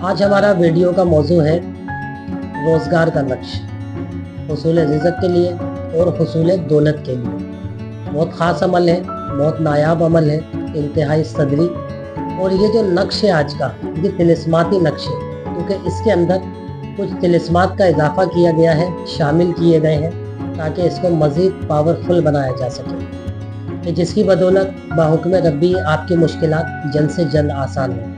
आज हमारा वीडियो का मौजू है रोज़गार का नक्श, हुसूल रिज़्क़ के लिए और हुसूल दौलत के लिए। बहुत ख़ास अमल है, बहुत नायाब अमल है, इंतहाई सदरी। और ये जो नक्श है आज का, ये तिलिस्माती नक्श है, क्योंकि इसके अंदर कुछ तिलिस्मात का इजाफा किया गया है, शामिल किए गए हैं, ताकि इसको मज़ीद पावरफुल बनाया जा सके, कि जिसकी बदौलत बाहुक्म रब्बी आपकी मुश्किलात जल्द से जल्द आसान हो।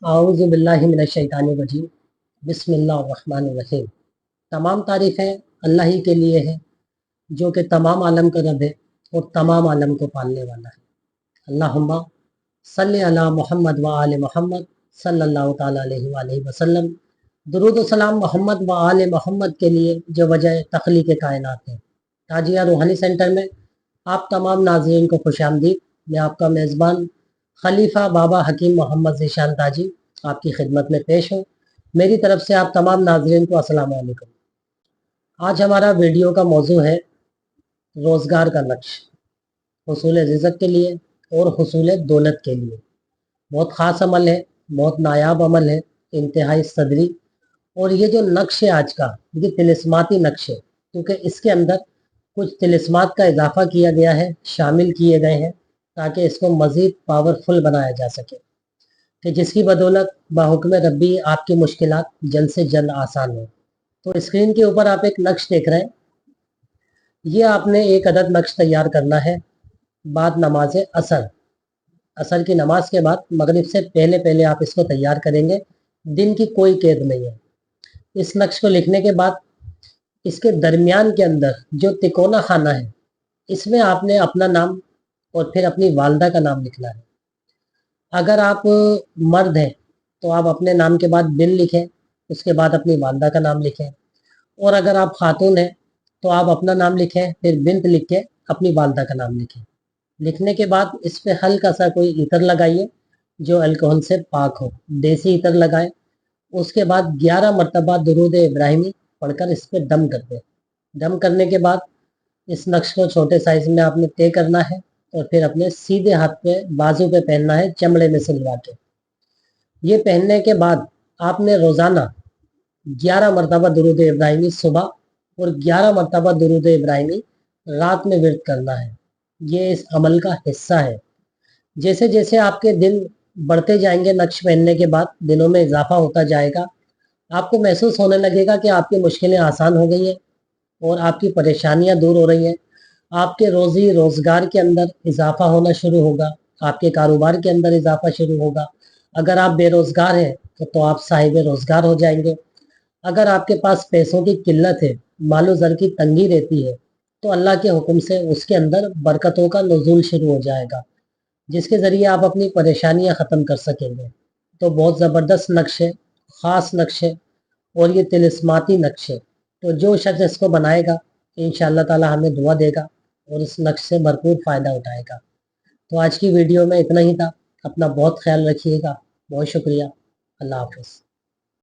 आऊज़ु बिल्लाहि मिनश शैतानिर रजीम, बिस्मिल्लाहिर्रहमानिर रहीम। तमाम तारीफ़ें अल्लाह ही के लिए है, जो कि तमाम आलम का रब है और तमाम आलम को पालने वाला है। अल्लाहुम्मा सल्ली अला मुहम्मद व आले मुहम्मद सल्लल्लाहु तआला अलैहि वसल्लम। दुरूद व सलाम मोहम्मद व आले मोहम्मद के लिए जो वजह तख्लीक़ कायनात है। ताजिया रूहानी सेंटर में आप तमाम नाज़रीन को खुशामदीद। मैं आपका मेज़बान खलीफा बाबा हकीम मोहम्मद ज़ीशान ताजी आपकी खिदमत में पेश हूँ। मेरी तरफ से आप तमाम नाज़रीन को अस्सलाम वालेकुम। आज हमारा वीडियो का मौजू है रोज़गार का नक्श, हुसूल रिज़्क़ के लिए और हुसूल दौलत के लिए। बहुत ख़ास अमल है, बहुत नायाब अमल है, इंतहाई सदरी। और ये जो नक्श है आज का, ये तिलिस्माती नक्श है, क्योंकि इसके अंदर कुछ तिलिस्मात का इजाफा किया गया है, शामिल किए गए हैं, ताकि इसको मज़ीद पावरफुल बनाया जा सके, कि जिसकी बदौलत बाहुक्म रब्बी आपकी मुश्किलात जल्द से जल्द आसान हो। तो स्क्रीन के ऊपर आप एक नक्श देख रहे हैं। ये आपने एक अदद नक्श तैयार करना है बाद नमाज असर की नमाज के बाद, मगरिब से पहले पहले आप इसको तैयार करेंगे। दिन की कोई कैद नहीं है। इस नक्श को लिखने के बाद इसके दरमियान के अंदर जो तिकोना खाना है, इसमें आपने अपना नाम और फिर अपनी वालदा का नाम लिखना है। अगर आप मर्द हैं तो आप अपने नाम के बाद बिन लिखें, उसके बाद अपनी वालदा का नाम लिखें। और अगर आप खातून हैं तो आप अपना नाम लिखें, फिर बिन्त लिख के अपनी वालदा का नाम लिखें। लिखने के बाद इस पे हल्का सा कोई इतर लगाइए जो अल्कोहल से पाक हो, देसी इतर लगाएं। उसके बाद 11 मरतबा दुरूद इब्राहिमी पढ़कर इस पे दम कर दें। दम करने के बाद इस नक्श को छोटे साइज में आपने तय करना है और फिर अपने सीधे हाथ पे बाजू पे पहनना है, चमड़े में सिलवा के। ये पहनने के बाद आपने रोज़ाना 11 मरतबा दुरूद इब्राहिमी सुबह और 11 मरतबा दुरूद इब्राहिमी रात में विर्द करना है। ये इस अमल का हिस्सा है। जैसे जैसे आपके दिन बढ़ते जाएंगे, नक्श पहनने के बाद दिनों में इजाफा होता जाएगा, आपको महसूस होने लगेगा कि आपकी मुश्किलें आसान हो गई हैं और आपकी परेशानियां दूर हो रही हैं। आपके रोज़ी रोज़गार के अंदर इजाफा होना शुरू होगा, आपके कारोबार के अंदर इजाफा शुरू होगा। अगर आप बेरोज़गार हैं तो आप साहिब रोज़गार हो जाएंगे। अगर आपके पास पैसों की किल्लत है, मालो ज़र की तंगी रहती है, तो अल्लाह के हुक्म से उसके अंदर बरकतों का नुज़ूल शुरू हो जाएगा, जिसके ज़रिए आप अपनी परेशानियां ख़त्म कर सकेंगे। तो बहुत ज़बरदस्त नक्श है, ख़ास नक्श है और ये तिलिस्माती नक्श है। तो जो शख्स इसको बनाएगा इंशाअल्लाह ताला हमें दुआ देगा और इस नक्श से भरपूर फ़ायदा उठाएगा। तो आज की वीडियो में इतना ही था। अपना बहुत ख्याल रखिएगा। बहुत शुक्रिया। अल्लाह हाफ़िज़।